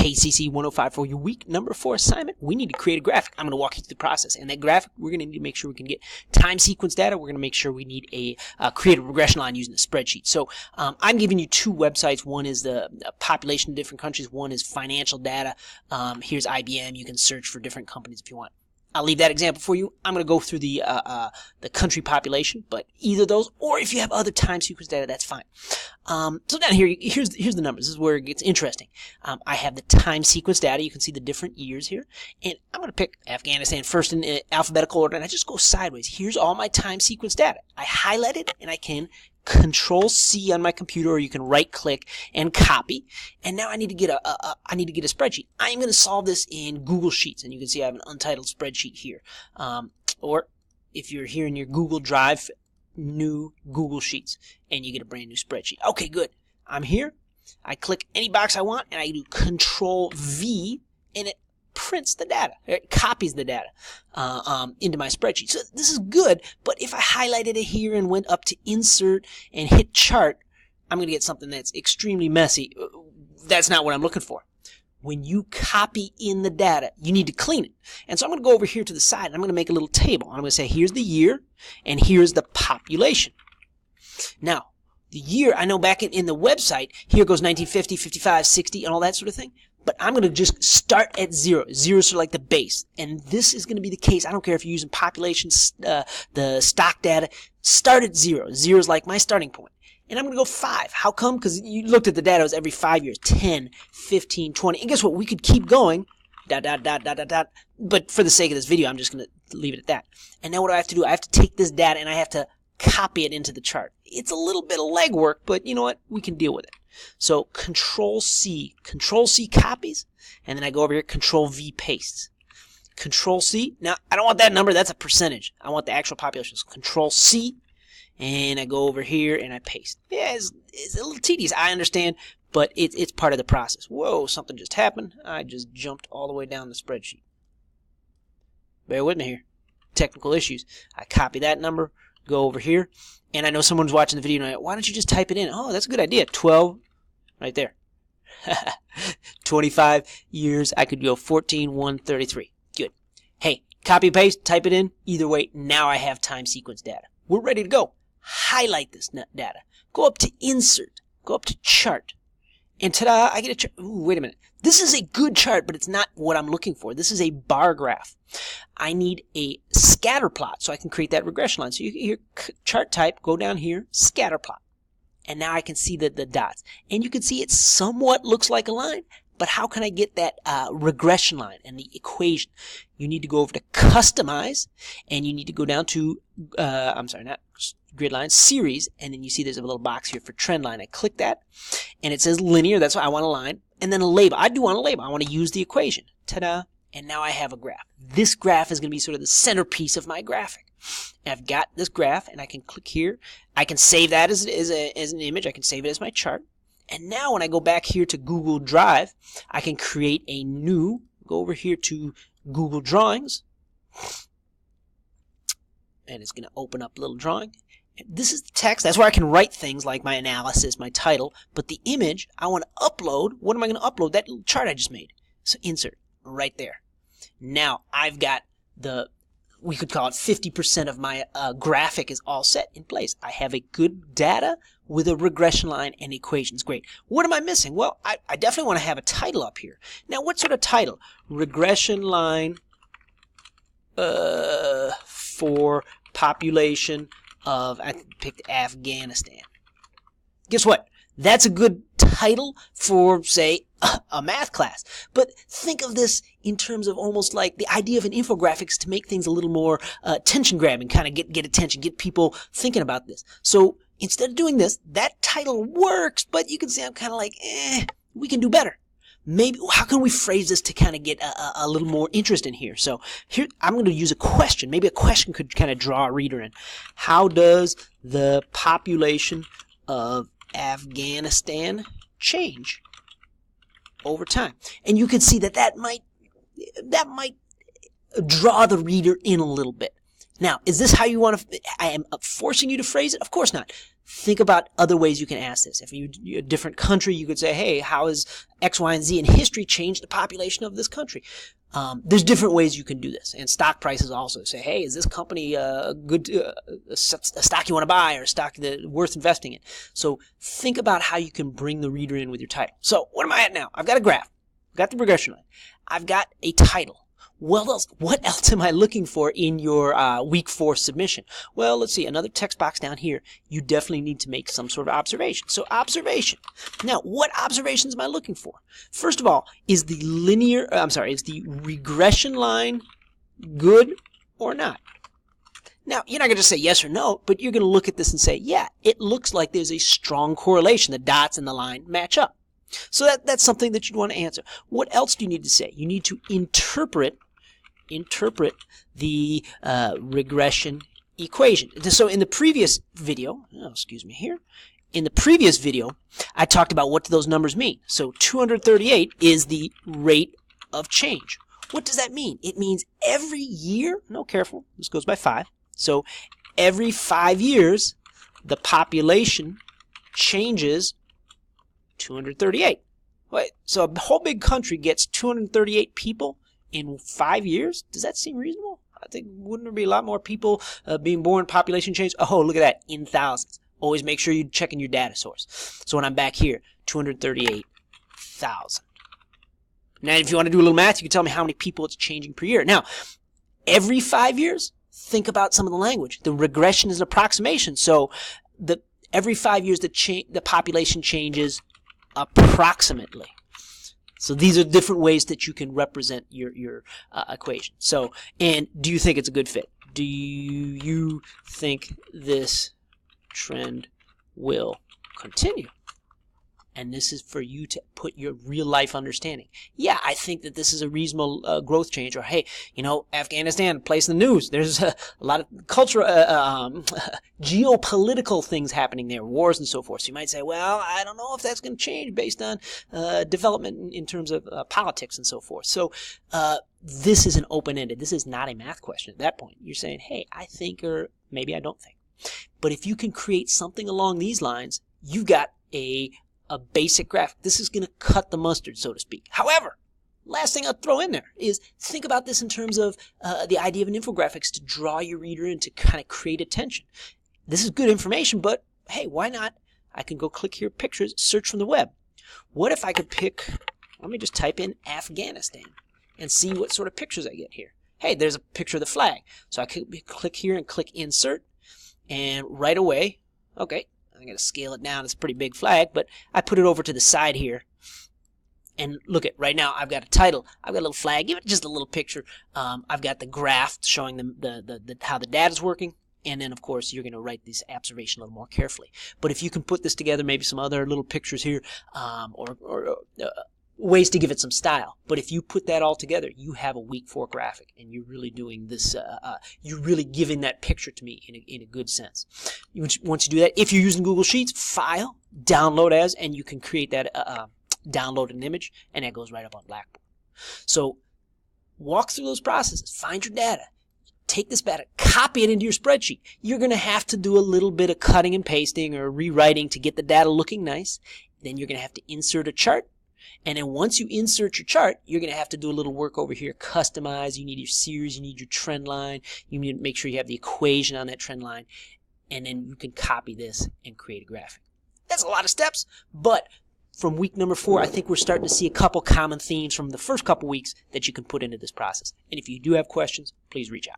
KCC105 for your week number 4 assignment. We need to create a graphic. I'm going to walk you through the process. And that graphic, we're going to need to make sure we can get time sequence data. We're going to make sure we need a create a regression line using a spreadsheet. So I'm giving you 2 websites. One is the population of different countries. One is financial data. Here's IBM. You can search for different companies if you want. I'll leave that example for you. I'm going to go through the country population, but either of those, or if you have other time sequence data, that's fine. So down here, here's the numbers. This is where it gets interesting. I have the time sequence data. You can see the different years here, and I'm going to pick Afghanistan first in alphabetical order, and I just go sideways. Here's all my time sequence data. I highlight it, and I can Control-C on my computer, or you can right-click and copy. And now I need to get a spreadsheet. I am going to solve this in Google Sheets, and you can see I have an untitled spreadsheet here. Or if you're here in your Google Drive, new Google Sheets, and you get a brand new spreadsheet. Okay, good. I'm here. I click any box I want, and I do Control-V, and it prints the data. It copies the data into my spreadsheet. So this is good, but if I highlighted it here and went up to Insert and hit Chart, I'm going to get something that's extremely messy. That's not what I'm looking for. When you copy in the data, you need to clean it. And so I'm going to go over here to the side, and I'm going to make a little table. I'm going to say, here's the year, and here's the population. Now, the year, I know back in the website, here goes 1950, 55, 60, and all that sort of thing. But I'm going to just start at 0. 0 is sort of like the base. And this is going to be the case. I don't care if you're using population, the stock data. Start at 0. 0 is like my starting point. And I'm going to go 5. How come? Because you looked at the data. It was every 5 years. 10, 15, 20. And guess what? We could keep going. ... But for the sake of this video, I'm just going to leave it at that. And now what do I have to do? I have to take this data and I have to copy it into the chart. It's a little bit of legwork, but you know what? We can deal with it. So Control-C copies, and then I go over here, Control-V pastes. Control-C, now I don't want that number, that's a percentage. I want the actual population. So Control-C, and I go over here and I paste. Yeah, it's a little tedious, I understand, but it's part of the process. Whoa, something just happened. I just jumped all the way down the spreadsheet. Bear with me here. Technical issues. I copy that number, go over here, and I know someone's watching the video and why don't you just type it in? Oh, that's a good idea. 12, right there. 25 years, I could go 14, 1, 33. Good. Hey, copy, paste, type it in. Either way, now I have time sequence data. We're ready to go. Highlight this data. Go up to Insert. Go up to Chart. And ta-da, I get a chart. Ooh, wait a minute. This is a good chart, but it's not what I'm looking for. This is a bar graph. I need a scatter plot so I can create that regression line. So you here, chart type, go down here, scatter plot. And now I can see the dots. And you can see it somewhat looks like a line, but how can I get that regression line and the equation? You need to go over to Customize, and you need to go down to, not grid line, Series, and then you see there's a little box here for trend line. I click that, and it says linear. That's why I want a line. And then a label. I do want a label. I want to use the equation. Ta-da. And now I have a graph. This graph is going to be sort of the centerpiece of my graphic. And I've got this graph, and I can click here. I can save that as an image. I can save it as my chart. And now when I go back here to Google Drive, I can create a new, go over here to Google Drawings. And it's going to open up a little drawing. This is the text. That's where I can write things like my analysis, my title. But the image, I want to upload. What am I going to upload? That little chart I just made. So insert right there. Now I've got we could call it 50% of my graphic is all set in place. I have a good data with a regression line and equations. Great. What am I missing? Well, I definitely want to have a title up here. Now, what sort of title? Regression line for population of, I picked Afghanistan. Guess what? That's a good title for, say, a math class. But think of this in terms of almost like the idea of an infographics to make things a little more attention-grabbing, kind of get attention, get people thinking about this. So instead of doing this, that title works, but you can see I'm kind of like, we can do better. Maybe, how can we phrase this to kind of get a little more interest in here? So here, I'm going to use a question. Maybe a question could kind of draw a reader in. How does the population of Afghanistan change over time? And you can see that might draw the reader in a little bit. Now, is this how you want to, I am forcing you to phrase it? Of course not. think about other ways you can ask this. If you're a different country, you could say, hey, how has X, Y, and Z in history changed the population of this country? There's different ways you can do this. And stock prices also say, hey, is this company a stock you want to buy, or a stock that worth investing in? So think about how you can bring the reader in with your title. So what am I at now? I've got a graph. I've got the regression line. I've got a title. What else am I looking for in your week 4 submission? Well, let's see, another text box down here. You definitely need to make some sort of observation. So observation. Now, what observations am I looking for? First of all, is the regression line good or not? Now, you're not going to say yes or no, but you're going to look at this and say, yeah, it looks like there's a strong correlation. The dots and the line match up. So that's something that you'd want to answer. What else do you need to say? You need to interpret the regression equation. So in the previous video, in the previous video, I talked about what do those numbers mean. So 238 is the rate of change. What does that mean? It means every year, no, careful, this goes by 5. So every 5 years, the population changes 238. Wait, so a whole big country gets 238 people in 5 years? Does that seem reasonable? I think, wouldn't there be a lot more people being born, population change? Oh, look at that, in thousands. Always make sure you're checking your data source. So when I'm back here, 238,000. Now, if you want to do a little math, you can tell me how many people it's changing per year. Now, every 5 years, think about some of the language. The regression is an approximation. So every 5 years, the population changes approximately. So these are different ways that you can represent your equation. So, and do you think it's a good fit? Do you think this trend will continue? And this is for you to put your real life understanding. Yeah, I think that this is a reasonable growth change. Or, hey, you know, Afghanistan, place in the news. There's a lot of cultural, geopolitical things happening there, wars and so forth. So you might say, well, I don't know if that's going to change based on development in terms of politics and so forth. So this is an open-ended. This is not a math question at that point. You're saying, hey, I think, or maybe I don't think. But if you can create something along these lines, you've got a basic graphic. This is going to cut the mustard, so to speak. However, last thing I'll throw in there is think about this in terms of the idea of an infographics to draw your reader in, to kind of create attention. This is good information, but hey, why not? I can go click here, pictures, search from the web. What if I could pick, let me just type in Afghanistan and see what sort of pictures I get here. Hey, there's a picture of the flag. So I could click here and click insert, and right away, okay, I'm going to scale it down. It's a pretty big flag, but I put it over to the side here. And look at, right now I've got a title. I've got a little flag, give it just a little picture. I've got the graph showing them how the data is working. And then, of course, you're going to write this observation a little more carefully. But if you can put this together, maybe some other little pictures here, or ways to give it some style. But if you put that all together, you have a week 4 graphic, and you're really doing this. You're really giving that picture to me in a good sense. Once you do that, if you're using Google Sheets, File, Download As, and you can create that download an image, and that goes right up on Blackboard. So walk through those processes. Find your data. Take this data, copy it into your spreadsheet. You're going to have to do a little bit of cutting and pasting or rewriting to get the data looking nice. Then you're going to have to insert a chart. And then once you insert your chart, you're going to have to do a little work over here. Customize. You need your series. You need your trend line. You need to make sure you have the equation on that trend line. And then you can copy this and create a graphic. That's a lot of steps, but from week number 4, I think we're starting to see a couple common themes from the first couple weeks that you can put into this process. And if you do have questions, please reach out.